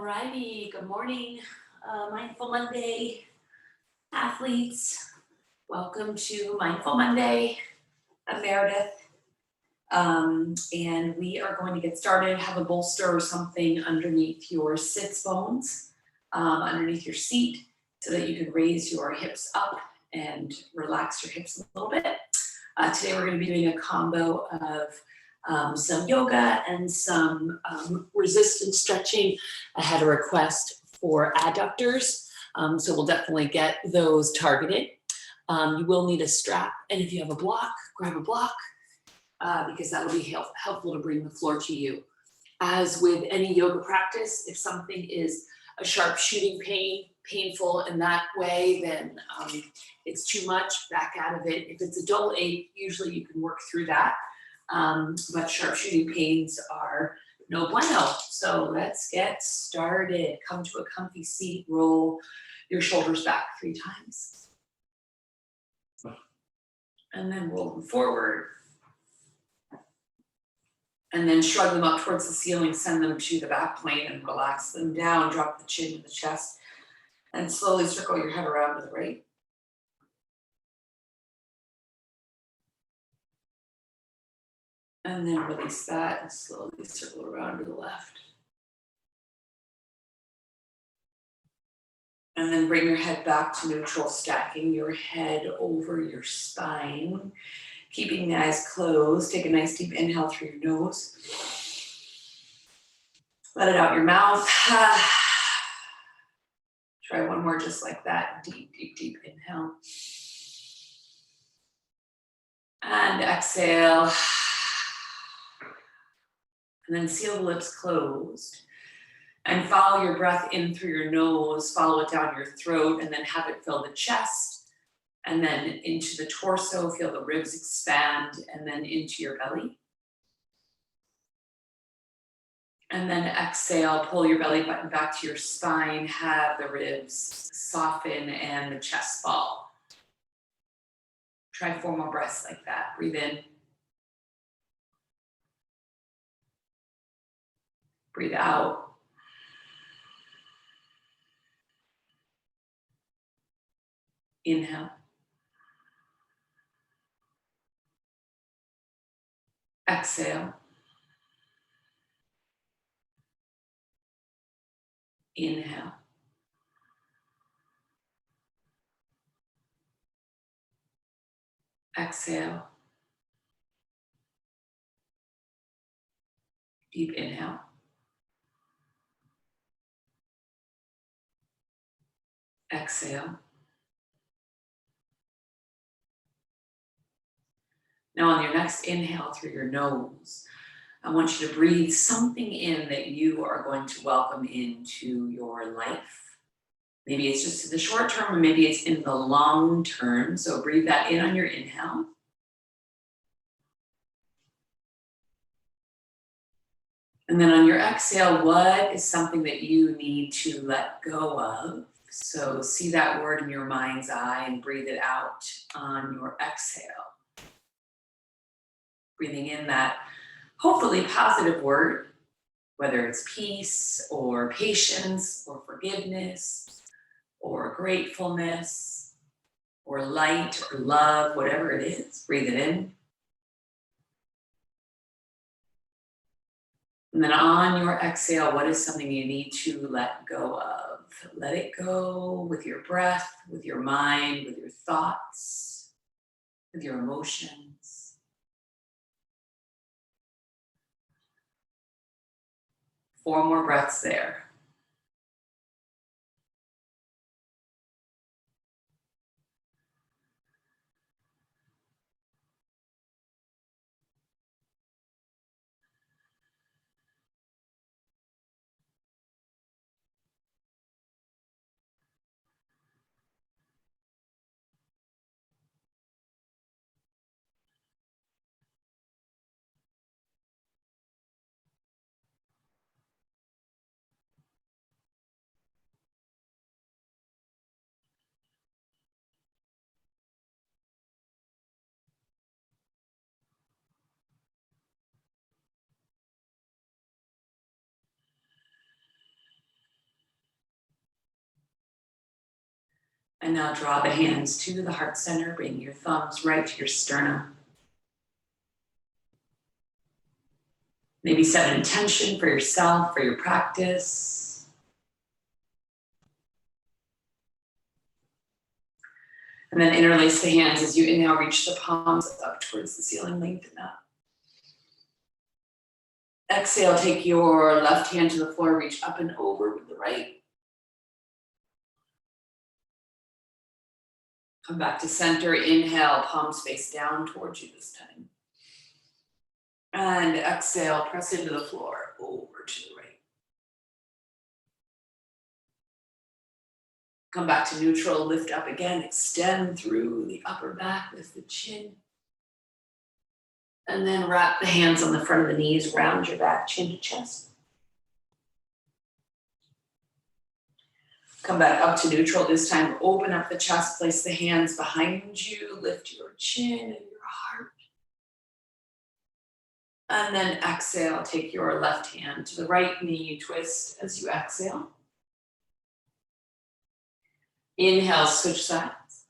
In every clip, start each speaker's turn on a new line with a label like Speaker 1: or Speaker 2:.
Speaker 1: Alrighty, good morning, Mindful Monday athletes. Welcome to Mindful Monday. I'm Meredith, and we are going to get started. Have a bolster or something underneath your sits bones, underneath your seat, so that you can raise your hips up and relax your hips a little bit. Today we're going to be doing a combo of some yoga and some resistance stretching. I had a request for adductors, so we'll definitely get those targeted. You will need a strap, and if you have a block, grab a block, because that will be helpful to bring the floor to you. As with any yoga practice, if something is a sharp shooting pain, painful in that way, then it's too much, back out of it. If it's a dull ache, usually you can work through that. But sharp shooting pains are no bueno. So let's get started. Come to a comfy seat, roll your shoulders back 3 times. And then roll them forward. And then shrug them up towards the ceiling, send them to the back plane and relax them down. Drop the chin to the chest and slowly circle your head around to the right. And then release that and slowly circle around to the left. And then bring your head back to neutral, stacking your head over your spine. Keeping the eyes closed. Take a nice deep inhale through your nose. Let it out your mouth. Try one more just like that. Deep, deep, deep inhale. And exhale. And then seal the lips closed. And follow your breath in through your nose, follow it down your throat, and then have it fill the chest. And then into the torso, feel the ribs expand, and then into your belly. And then exhale, pull your belly button back to your spine, have the ribs soften and the chest fall. Try 4 more breaths like that. Breathe in. Breathe out. Inhale. Exhale. Inhale. Exhale. Deep inhale. Exhale. Now on your next inhale through your nose, I want you to breathe something in that you are going to welcome into your life. Maybe it's just in the short term, or maybe it's in the long term. So breathe that in on your inhale. And then on your exhale, what is something that you need to let go of? So see that word in your mind's eye and breathe it out on your exhale. Breathing in that hopefully positive word, whether it's peace or patience or forgiveness or gratefulness or light or love, whatever it is, breathe it in. And then on your exhale, what is something you need to let go of? Let it go with your breath, with your mind, with your thoughts, with your emotions. Four more breaths there. And now draw the hands to the heart center. Bring your thumbs right to your sternum. Maybe set an intention for yourself, for your practice. And then interlace the hands as you inhale, reach the palms up towards the ceiling, lengthen up. Exhale, take your left hand to the floor, reach up and over with the right. Come back to center, inhale, palms face down towards you this time. And exhale, press into the floor, over to the right. Come back to neutral, lift up again, extend through the upper back, lift the chin. And then wrap the hands on the front of the knees, round your back, chin to chest. Come back up to neutral this time, open up the chest, place the hands behind you, lift your chin and your heart. And then exhale, take your left hand to the right knee, twist as you exhale. Inhale, switch sides.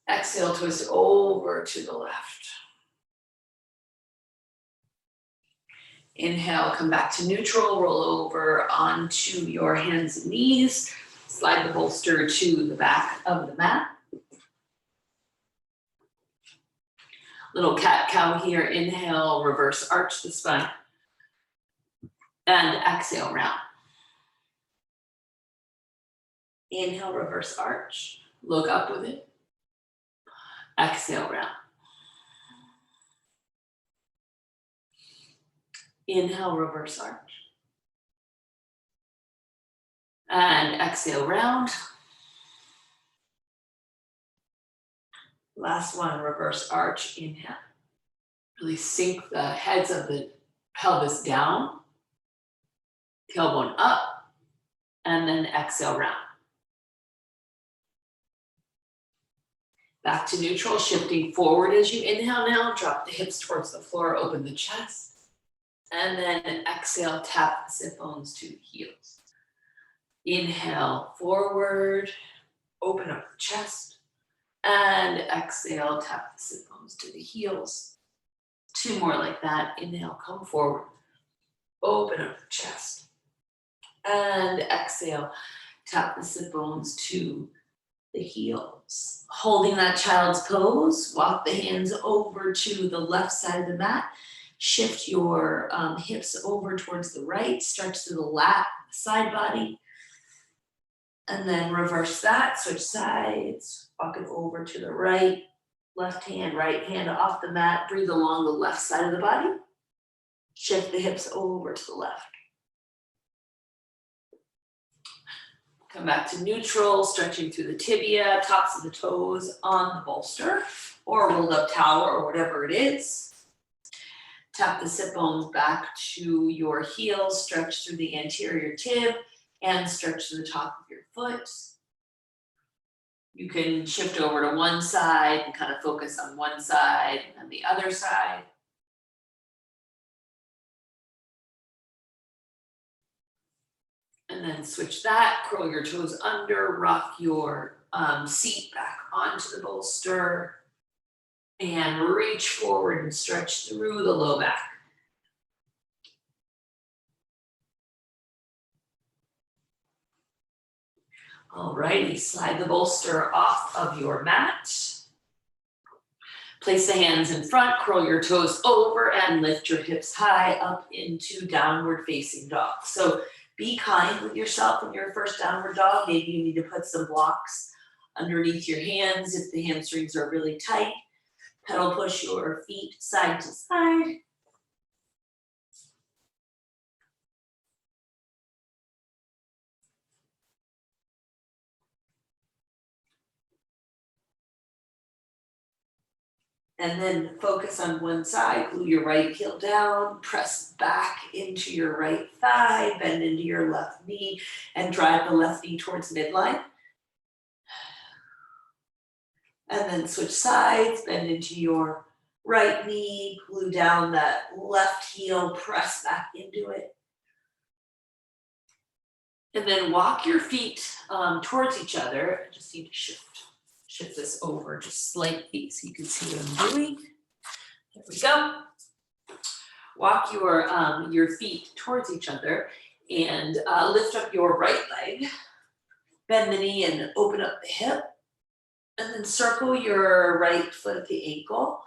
Speaker 1: Exhale, twist over to the left. Inhale, come back to neutral, roll over onto your hands and knees. Slide the bolster to the back of the mat. Little cat-cow here. Inhale, reverse arch the spine. And exhale, round. Inhale, reverse arch. Look up with it. Exhale, round. Inhale, reverse arch. And exhale, round. Last one, reverse arch, inhale. Really sink the heads of the pelvis down. Tailbone up. And then exhale, round. Back to neutral, shifting forward as you inhale now. Drop the hips towards the floor, open the chest. And then exhale, tap the sit bones to the heels. Inhale, forward, open up the chest. And exhale, tap the sit bones to the heels. Two more like that. Inhale, come forward. Open up the chest. And exhale, tap the sit bones to the heels. Holding that child's pose, walk the hands over to the left side of the mat. Shift your hips over towards the right. Stretch to the lat, side body. And then reverse that, switch sides, walk it over to the right, left hand, right hand off the mat, breathe along the left side of the body, shift the hips over to the left. Come back to neutral, stretching through the tibia, tops of the toes on the bolster, or rolled up towel or whatever it is. Tap the sit bones back to your heels, stretch through the anterior tib, and stretch to the top of your foot. You can shift over to one side and kind of focus on one side and then the other side. And then switch that, curl your toes under, rock your seat back onto the bolster, and reach forward and stretch through the low back. Alrighty, slide the bolster off of your mat. Place the hands in front, curl your toes over, and lift your hips high up into downward facing dog. So be kind with yourself in your first downward dog. Maybe you need to put some blocks underneath your hands if the hamstrings are really tight. Pedal push your feet side to side. And then focus on one side, glue your right heel down, press back into your right thigh, bend into your left knee, and drive the left knee towards midline. And then switch sides, bend into your right knee, glue down that left heel, press back into it. And then walk your feet towards each other. I just need to shift this over just slightly so you can see what I'm doing. There we go. Walk your feet towards each other and lift up your right leg. Bend the knee and open up the hip. And then circle your right foot at the ankle.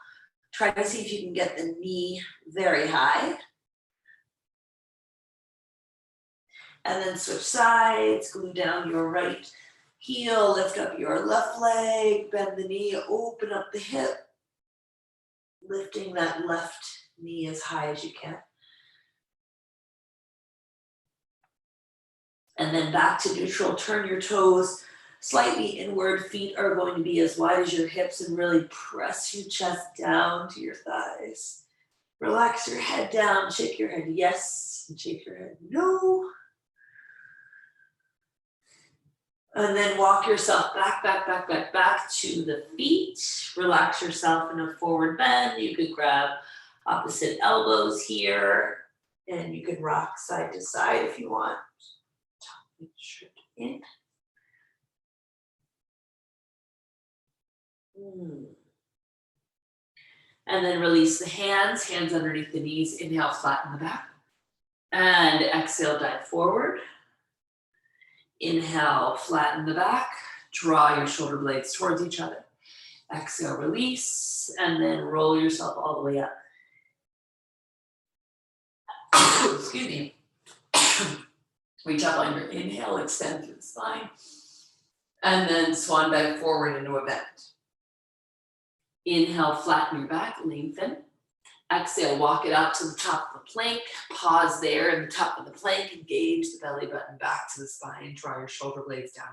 Speaker 1: Try to see if you can get the knee very high. And then switch sides, glue down your right heel, lift up your left leg, bend the knee, open up the hip, lifting that left knee as high as you can. And then back to neutral, turn your toes slightly inward. Feet are going to be as wide as your hips and really press your chest down to your thighs. Relax your head down, shake your head yes, and shake your head no. And then walk yourself back to the feet. Relax yourself in a forward bend. You could grab opposite elbows here and you can rock side to side if you want. In. And then release the hands underneath the knees. Inhale, flatten the back. And exhale, dive forward. Inhale, flatten the back. Draw your shoulder blades towards each other. Exhale, release. And then roll yourself all the way up. Excuse me. Reach up on your inhale, extend through the spine. And then swan dive forward into a bend. Inhale, flatten your back, lengthen. Exhale, walk it up to the top of the plank. Pause there in the top of the plank. Engage the belly button back to the spine. Draw your shoulder blades down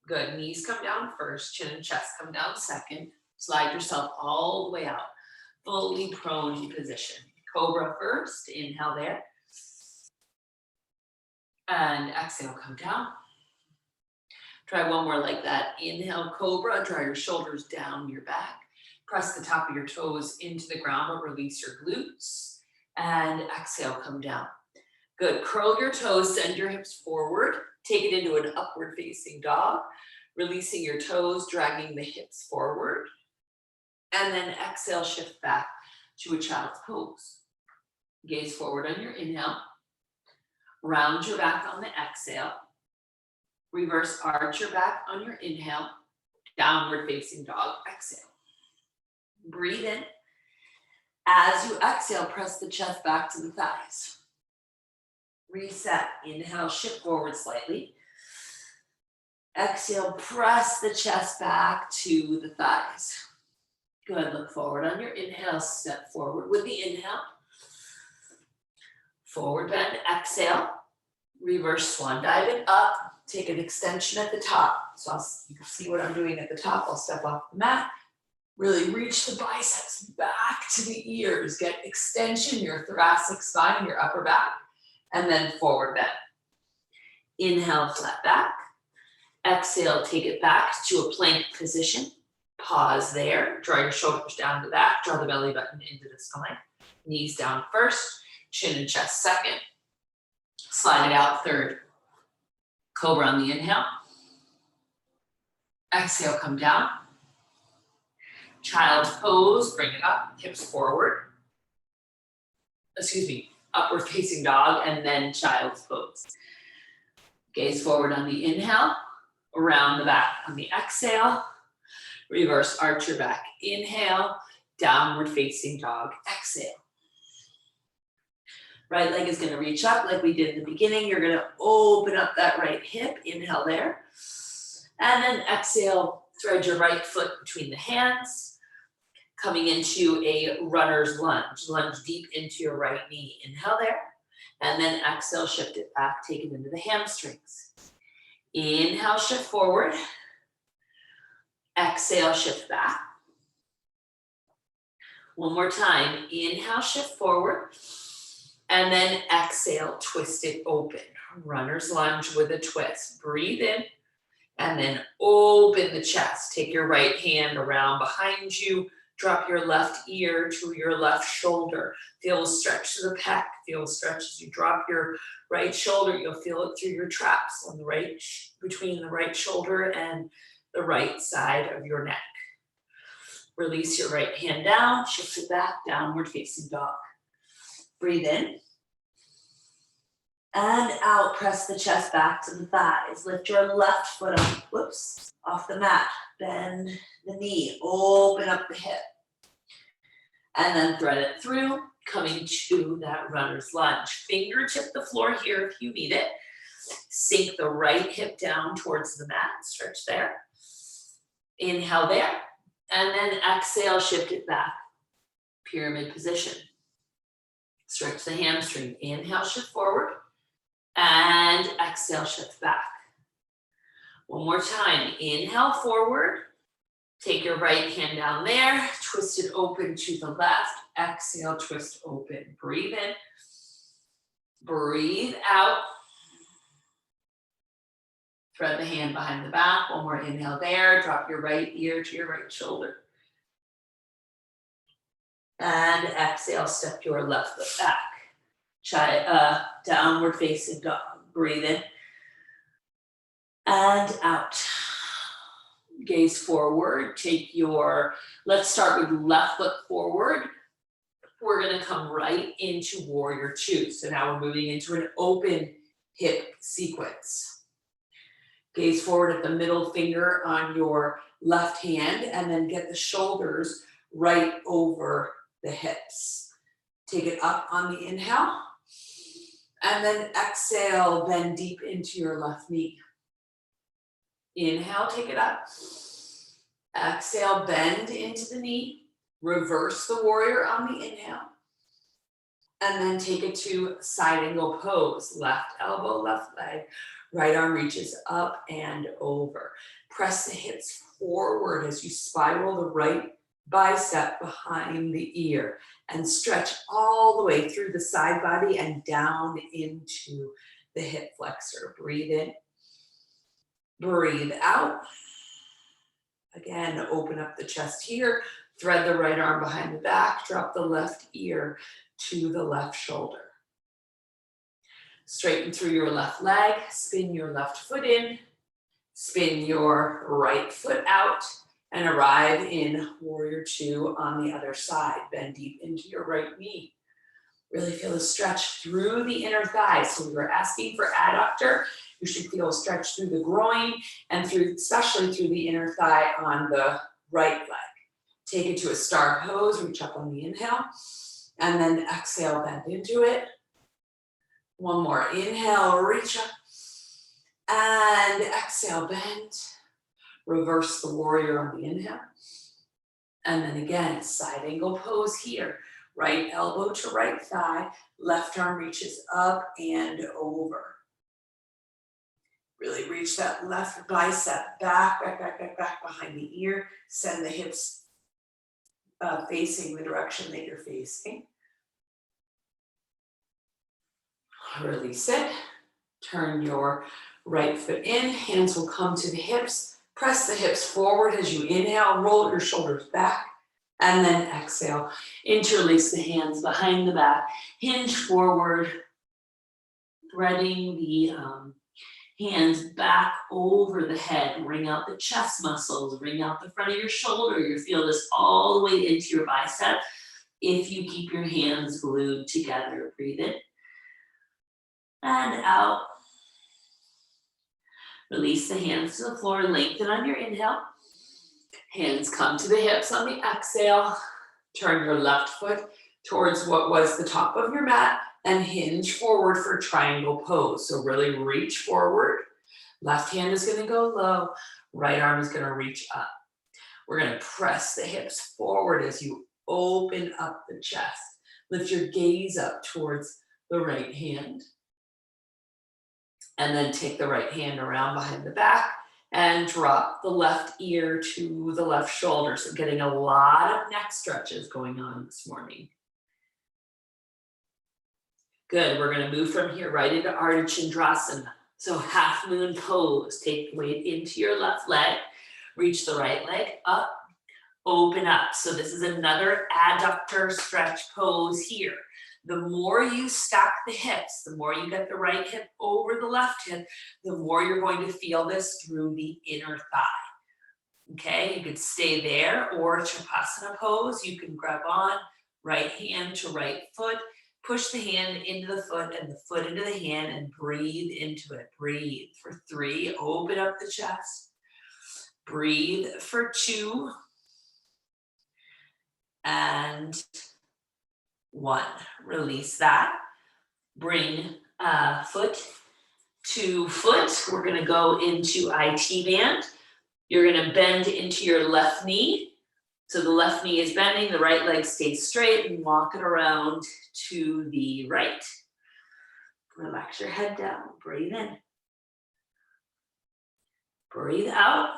Speaker 1: the back. Good. Knees come down first. Chin and chest come down second. Slide yourself all the way out. Fully prone position. Cobra first. Inhale there. And exhale, come down. Try one more like that. Inhale, cobra. Draw your shoulders down your back. Press the top of your toes into the ground, but release your glutes. And exhale, come down. Good. Curl your toes, send your hips forward. Take it into an upward facing dog. Releasing your toes, dragging the hips forward. And then exhale, shift back to a child's pose. Gaze forward on your inhale. Round your back on the exhale. Reverse arch your back on your inhale. Downward facing dog, exhale. Breathe in. As you exhale, press the chest back to the thighs. Reset. Inhale, shift forward slightly. Exhale, press the chest back to the thighs. Good. Look forward on your inhale. Step forward with the inhale. Forward bend, exhale. Reverse swan dive it up. Take an extension at the top. So you can see what I'm doing at the top. I'll step off the mat. Really reach the biceps back to the ears. Get extension, your thoracic spine, your upper back. And then forward bend. Inhale, flat back. Exhale, take it back to a plank position. Pause there. Draw your shoulders down to the back. Draw the belly button into the spine. Knees down first. Chin and chest second. Slide it out third. Cobra on the inhale. Exhale, come down. Child's pose, bring it up, hips forward. Excuse me, upward facing dog, and then child's pose. Gaze forward on the inhale, around the back on the exhale. Reverse arch your back. Inhale, downward facing dog, exhale. Right leg is gonna reach up like we did in the beginning. You're gonna open up that right hip, inhale there. And then exhale, thread your right foot between the hands. Coming into a runner's lunge. Lunge deep into your right knee. Inhale there. And then exhale, shift it back, take it into the hamstrings. Inhale, shift forward. Exhale, shift back. One more time. Inhale, shift forward. And then exhale, twist it open. Runner's lunge with a twist. Breathe in. And then open the chest. Take your right hand around behind you. Drop your left ear to your left shoulder. Feel a stretch to the pec. Feel a stretch as you drop your right shoulder. You'll feel it through your traps on the right, between the right shoulder and the right side of your neck. Release your right hand down, shift it back, downward facing dog. Breathe in. And out, press the chest back to the thighs. Lift your left foot up, whoops, off the mat. Bend the knee, open up the hip. And then thread it through, coming to that runner's lunge. Fingertip the floor here if you need it. Sink the right hip down towards the mat, stretch there. Inhale there, and then exhale, shift it back. Pyramid position. Stretch the hamstring. Inhale, shift forward. And exhale, shift back. One more time. Inhale forward. Take your right hand down there. Twist it open to the left. Exhale, twist open. Breathe in. Breathe out. Thread the hand behind the back. One more inhale there. Drop your right ear to your right shoulder. And exhale, step your left foot back. Try downward facing dog. Breathe in and out. Gaze forward. Take your, let's start with left foot forward. We're going to come right into warrior two. So now we're moving into an open hip sequence. Gaze forward at the middle finger on your left hand and then get the shoulders right over the hips. Take it up on the inhale. And then exhale, bend deep into your left knee. Inhale, take it up. Exhale, bend into the knee. Reverse the warrior on the inhale. And then take it to side angle pose. Left elbow, left leg. Right arm reaches up and over. Press the hips forward as you spiral the right bicep behind the ear. And stretch all the way through the side body and down into the hip flexor. Breathe in. Breathe out. Again, open up the chest here. Thread the right arm behind the back. Drop the left ear to the left shoulder. Straighten through your left leg. Spin your left foot in. Spin your right foot out. And arrive in warrior two on the other side. Bend deep into your right knee. Really feel a stretch through the inner thighs. So we were asking for adductor. You should feel a stretch through the groin and through, especially through the inner thigh on the right leg. Take it to a star pose. Reach up on the inhale. And then exhale, bend into it. One more. Inhale, reach up. And exhale, bend. Reverse the warrior on the inhale. And then again, side angle pose here. Right elbow to right thigh. Left arm reaches up and over. Really reach that left bicep back behind the ear. Send the hips facing the direction that you're facing. Release it. Turn your right foot in. Hands will come to the hips. Press the hips forward as you inhale, roll your shoulders back, and then exhale. Interlace the hands behind the back, hinge forward, threading the hands back over the head. Wring out the chest muscles, wring out the front of your shoulder. You feel this all the way into your bicep. If you keep your hands glued together, breathe in and out. Release the hands to the floor, lengthen on your inhale. Hands come to the hips on the exhale. Turn your left foot towards what was the top of your mat and hinge forward for triangle pose. So really reach forward. Left hand is going to go low. Right arm is going to reach up. We're going to press the hips forward as you open up the chest. Lift your gaze up towards the right hand. And then take the right hand around behind the back and drop the left ear to the left shoulder. So getting a lot of neck stretches going on this morning. Good, we're gonna move from here right into Artichondrasana. So half moon pose, take weight into your left leg, reach the right leg up,
Speaker 2: open up. So this is another adductor stretch pose here. The more you stack the hips, the more you get the right hip over the left hip, the more you're going to feel this through the inner thigh. Okay, you could stay there, or Trikonasana pose. You can grab on, right hand to right foot, push the hand into the foot and the foot into the hand and breathe into it. Breathe for 3, open up the chest. Breathe for 2. And 1. Release that. Bring foot to foot. We're going to go into IT band. You're going to bend into your left knee. So the left knee is bending, the right leg stays straight, and walk it around to the right. Relax your head down. Breathe in. Breathe out.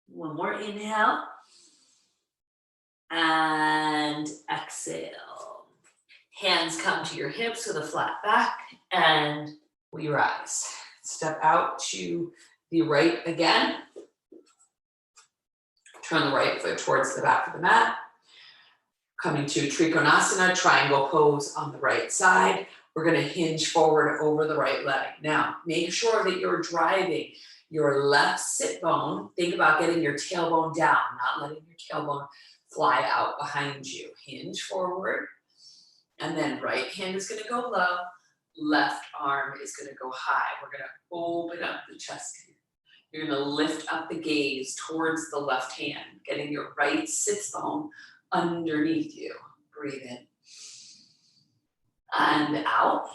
Speaker 2: One more inhale. And exhale. Hands come to your hips with a flat back, and we rise. Step out to the right again. Turn the right foot towards the back of the mat. Coming to Trikonasana, triangle pose on the right side. We're going to hinge forward over the right leg. Now, make sure that you're driving your left sit bone. Think about getting your tailbone down, not letting your tailbone fly out behind you. Hinge forward. And then right hand is going to go low. Left arm is going to go high. We're going to open up the chest. You're going to lift up the gaze towards the left hand, getting your right sits bone underneath you. Breathe in. And out.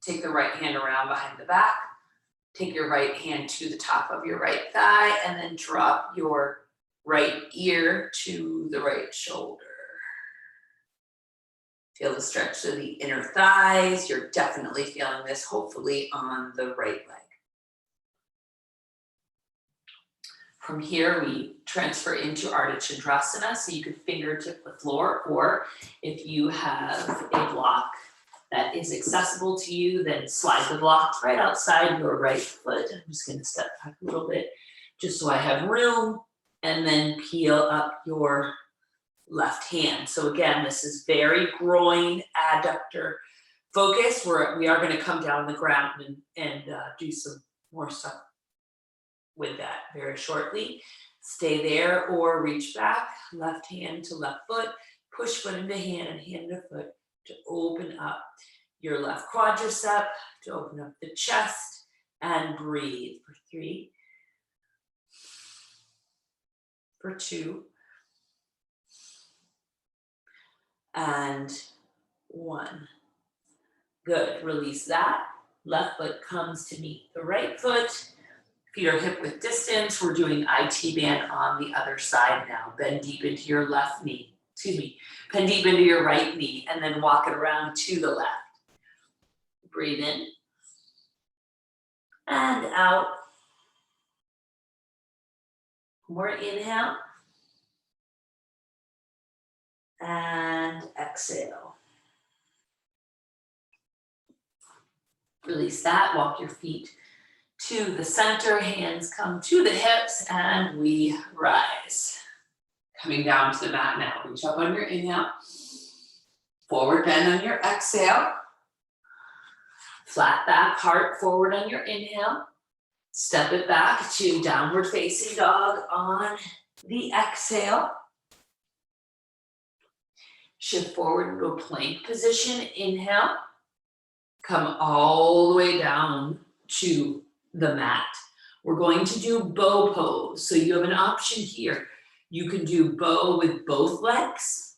Speaker 2: Take the right hand around behind the back. Take your right hand to the top of your right thigh, and then drop your right ear to the right shoulder. Feel the stretch to the inner thighs. You're definitely feeling this, hopefully, on the right leg. From here, we transfer into Artichondrasana, so you could fingertip the floor, or if you have a block that is accessible to you, then slide the block right outside your right foot. I'm just going to step back a little bit just so I have room, and then peel up your left hand. So again, this is very groin adductor focus. We are going to come down on the ground and do some more stuff with that very shortly. Stay there or reach back, left hand to left foot, push foot into hand and hand to foot to open up your left quadricep, to open up the chest, and breathe for 3, for 2, and 1. Good. Release that. Left foot comes to meet the right foot. Feet are hip width distance. We're doing IT band on the other side now. Bend deep into your left knee. Bend deep into your right knee, and then walk it around to the left. Breathe in. And out. More inhale. And exhale. Release that. Walk your feet to the center, hands come to the hips, and we rise. Coming down to the mat now. Reach up on your inhale. Forward bend on your exhale. Flat back, heart forward on your inhale. Step it back to downward facing dog on the exhale. Shift forward into a plank position. Inhale. Come all the way down to the mat. We're going to do bow pose. So you have an option here. You can do bow with both legs.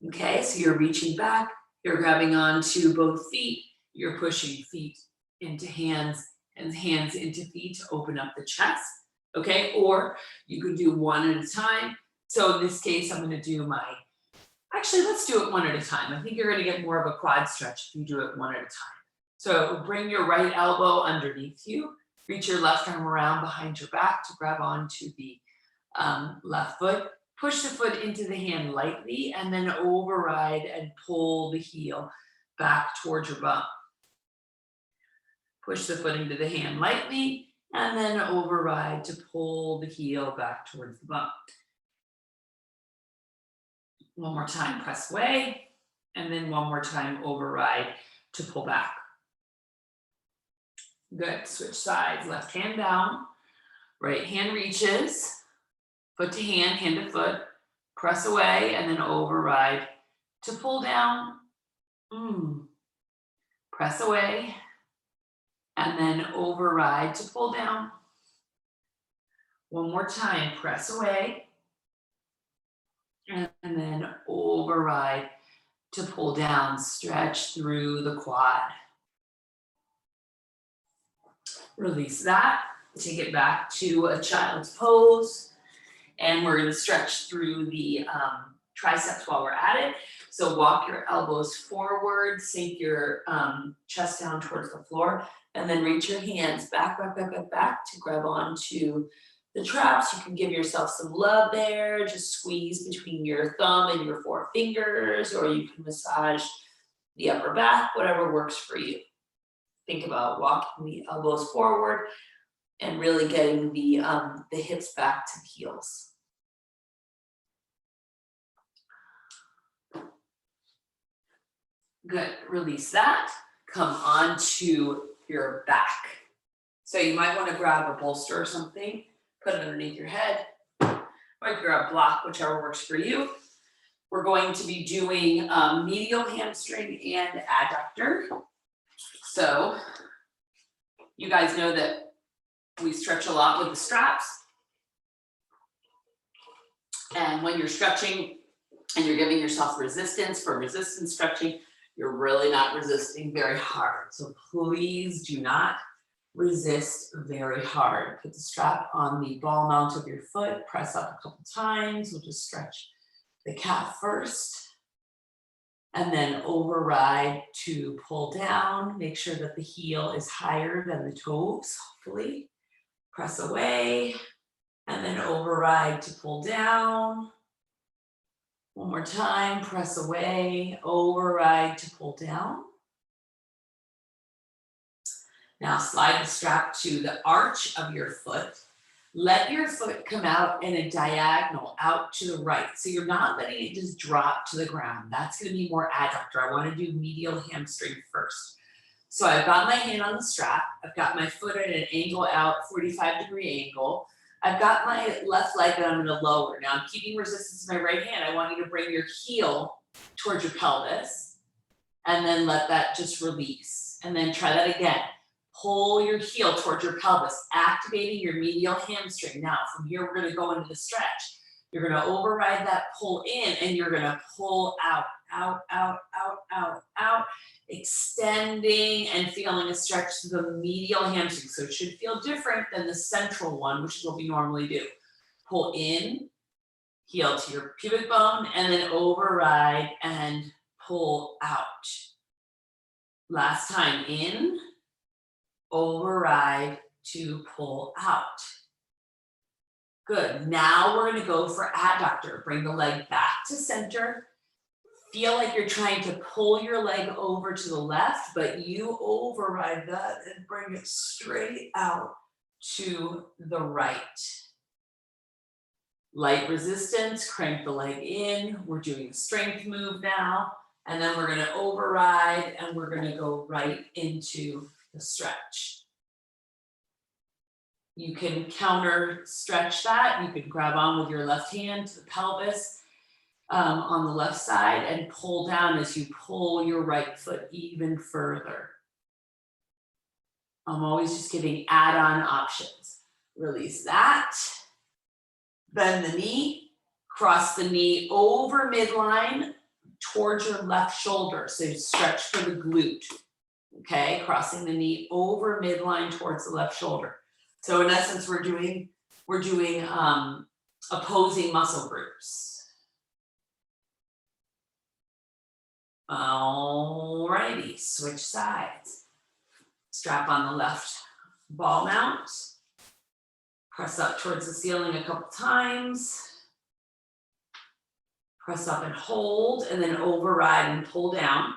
Speaker 2: Okay, so you're reaching back, you're grabbing onto both feet, you're pushing feet into hands and hands into feet to open up the chest. Okay, or you could do one at a time. So in this case, I'm going to do actually, let's do it one at a time. I think you're going to get more of a quad stretch if you do it one at a time. So bring your right elbow underneath you. Reach your left arm around behind your back to grab onto the left foot. Push the foot into the hand lightly, and then override and pull the heel back towards your bum. Push the foot into the hand lightly and then override to pull the heel back towards the bone. One more time, press away, and then one more time, override to pull back. Good, switch sides, left hand down, right hand reaches, foot to hand, hand to foot, press away, and then override to pull down. Press away, and then override to pull down. One more time, press away, and then override to pull down, stretch through the quad. Release that, take it back to a child's pose, and we're gonna stretch through the triceps while we're at it. So walk your elbows forward, sink your chest down towards the floor, and then reach your hands back to grab onto the traps. You can give yourself some love there, just squeeze between your thumb and your four fingers, or you can massage the upper back, whatever works for you. Think about walking the elbows forward and really getting the hips back to the heels. Good, release that. Come onto your back. So you might want to grab a bolster or something, put it underneath your head, or grab a block, whichever works for you. We're going to be doing medial hamstring and adductor. So you guys know that we stretch a lot with the straps. And when you're stretching and you're giving yourself resistance for resistance stretching, you're really not resisting very hard. So please do not resist very hard. Put the strap on the ball mount of your foot, press up a couple times. We'll just stretch the calf first. And then override to pull down. Make sure that the heel is higher than the toes, hopefully. Press away, and then override to pull down. One more time, press away, override to pull down. Now slide the strap to the arch of your foot. Let your foot come out in a diagonal out to the right. So you're not letting it just drop to the ground. That's going to be more adductor. I want to do medial hamstring first. So I've got my hand on the strap. I've got my foot at an angle out, 45-degree angle. I've got my left leg that I'm going to lower. Now I'm keeping resistance in my right hand. I want you to bring your heel towards your pelvis and then let that just release. And then try that again. Pull your heel towards your pelvis, activating your medial hamstring. Now, from here, we're going to go into the stretch. You're going to override that pull in, and you're going to pull out, extending and feeling a stretch to the medial hamstring. So it should feel different than the central one, which is what we normally do. Pull in, heel to your pubic bone, and then override and pull out. Last time, in, override to pull out. Good. Now we're going to go for adductor. Bring the leg back to center. Feel like you're trying to pull your leg over to the left, but you override that and bring it straight out to the right. Light resistance, crank the leg in. We're doing a strength move now, and then we're going to override and we're going to go right into the stretch. You can counter stretch that. You can grab on with your left hand to the pelvis on the left side and pull down as you pull your right foot even further. I'm always just giving add-on options. Release that. Bend the knee. Cross the knee over midline towards your left shoulder. So stretch for the glute. Okay, crossing the knee over midline towards the left shoulder. So in essence, we're doing opposing muscle groups. Alrighty, switch sides. Strap on the left ball mount. Press up towards the ceiling a couple times. Press up and hold, and then override and pull down.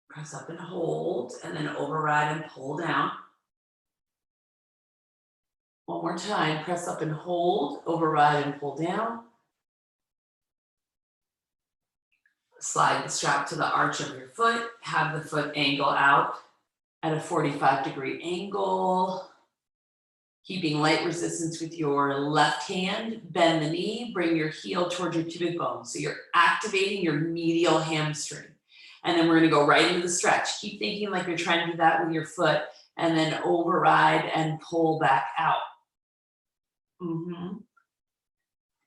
Speaker 2: Press up and hold, and then override and pull down. One more time, press up and hold, override and pull down. Slide the strap to the arch of your foot, have the foot angle out at a 45-degree angle. Keeping light resistance with your left hand, bend the knee, bring your heel towards your pubic bone. So you're activating your medial hamstring. And then we're gonna go right into the stretch. Keep thinking like you're trying to do that with your foot, and then override and pull back out.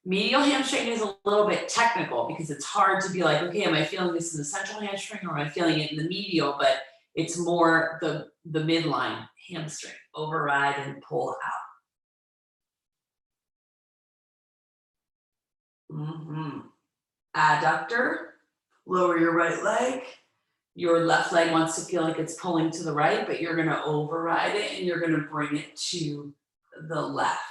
Speaker 2: Medial hamstring is a little bit technical because it's hard to be like, okay, am I feeling this in the central hamstring or am I feeling it in the medial? But it's more the midline hamstring. Override and pull out. Adductor, lower your right leg. Your left leg wants to feel like it's pulling to the right, but you're gonna override it and you're gonna bring it to the left.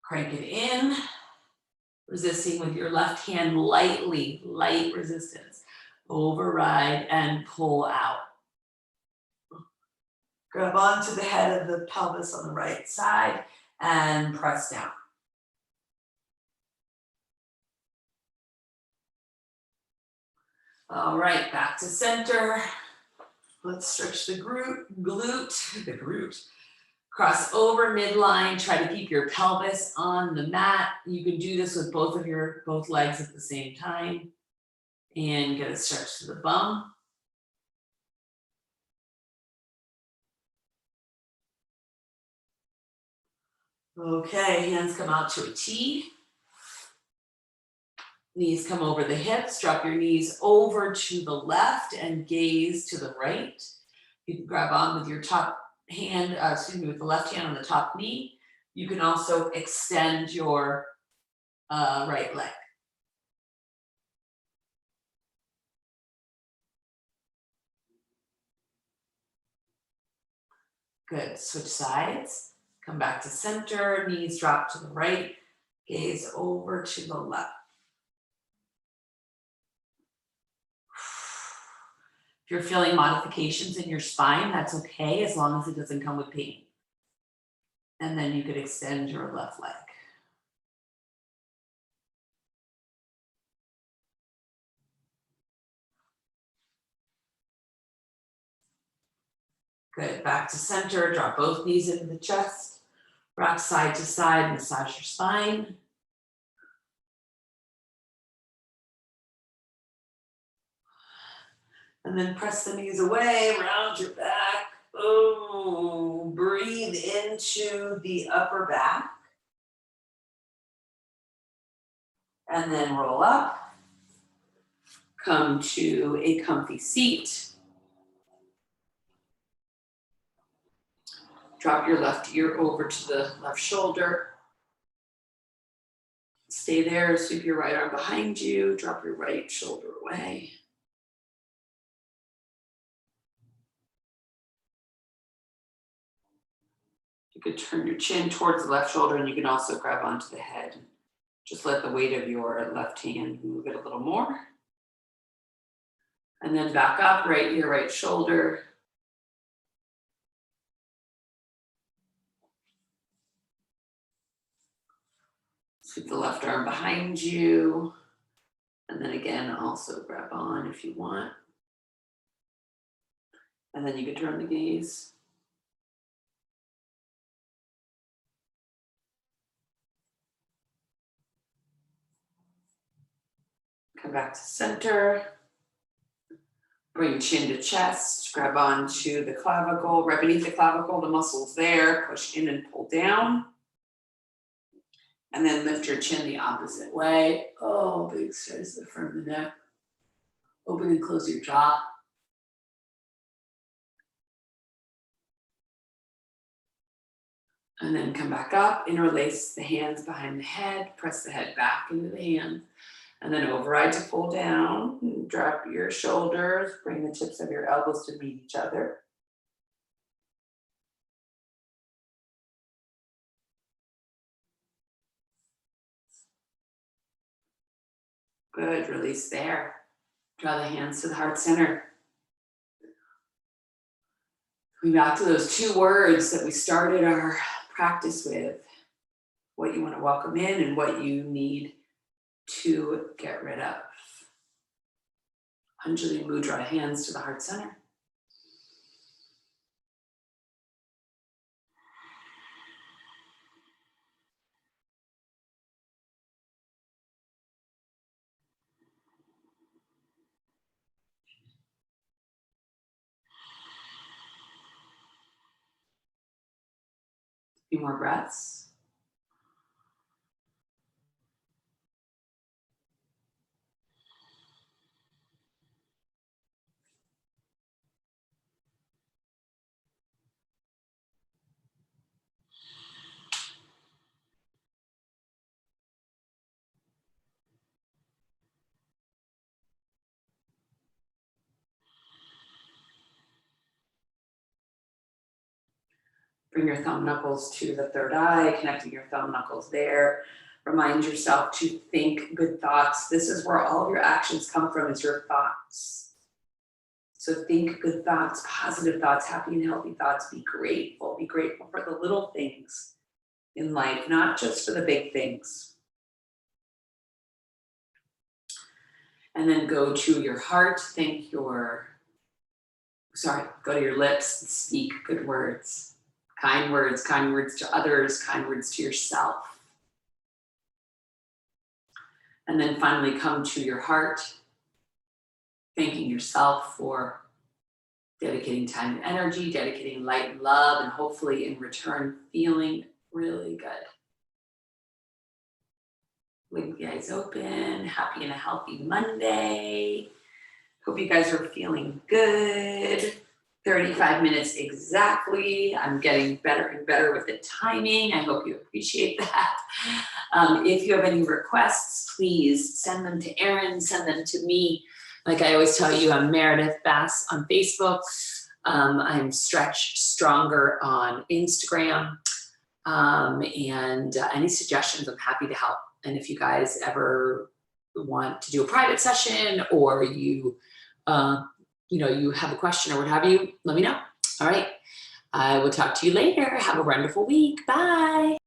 Speaker 2: Crank it in, resisting with your left hand lightly, light resistance. Override and pull out. Grab onto the head of the pelvis on the right side and press down. All right, back to center. Let's stretch the glute. Cross over midline, try to keep your pelvis on the mat. You can do this with both legs at the same time. And get a stretch to the bum. Okay, hands come out to a T. Knees come over the hips, drop your knees over to the left and gaze to the right. You can grab on with your top hand, with the left hand on the top knee. You can also extend your right leg. Good, switch sides. Come back to center, knees drop to the right, gaze over to the left. If you're feeling modifications in your spine, that's okay as long as it doesn't come with pain. And then you could extend your left leg. Good, back to center, drop both knees into the chest, rock side to side, massage your spine. And then press the knees away, round your back. Oh, breathe into the upper back. And then roll up. Come to a comfy seat. Drop your left ear over to the left shoulder. Stay there, sweep your right arm behind you, drop your right shoulder away. You could turn your chin towards the left shoulder and you can also grab onto the head. Just let the weight of your left hand move it a little more. And then back up, right ear, right shoulder. Sweep the left arm behind you. And then again, also grab on if you want. And then you can turn the gaze. Come back to center. Bring chin to chest, grab onto the clavicle, right beneath the clavicle, the muscles there, push in and pull down. And then lift your chin the opposite way. Oh, big stretch the front of the neck. Open and close your jaw. And then come back up, interlace the hands behind the head, press the head back into the hands. And then override to pull down, drop your shoulders, bring the tips of your elbows to meet each other. Good, release there. Draw the hands to the heart center.
Speaker 1: Coming back to those 2 words that we started our practice with, what you want to welcome in and what you need to get rid of. Anjali Mudra, hands to the heart center. A few more breaths. Bring your thumb knuckles to the third eye, connecting your thumb knuckles there. Remind yourself to think good thoughts. This is where all of your actions come from, is your thoughts. So think good thoughts, positive thoughts, happy and healthy thoughts. Be grateful. Be grateful for the little things in life, not just for the big things. And then go to your heart. Go to your lips and speak good words. Kind words to others, kind words to yourself. And then finally come to your heart, thanking yourself for dedicating time and energy, dedicating light and love, and hopefully in return, feeling really good. Blink the eyes open, happy and a healthy Monday. Hope you guys are feeling good. 35 minutes exactly. I'm getting better and better with the timing. I hope you appreciate that. If you have any requests, please send them to Erinne, send them to me. Like I always tell you, I'm Meredith Bass on Facebook. I'm Stretch Stronger on Instagram. And any suggestions, I'm happy to help. And if you guys ever want to do a private session, or you have a question or what have you, let me know. All right. I will talk to you later. Have a wonderful week. Bye.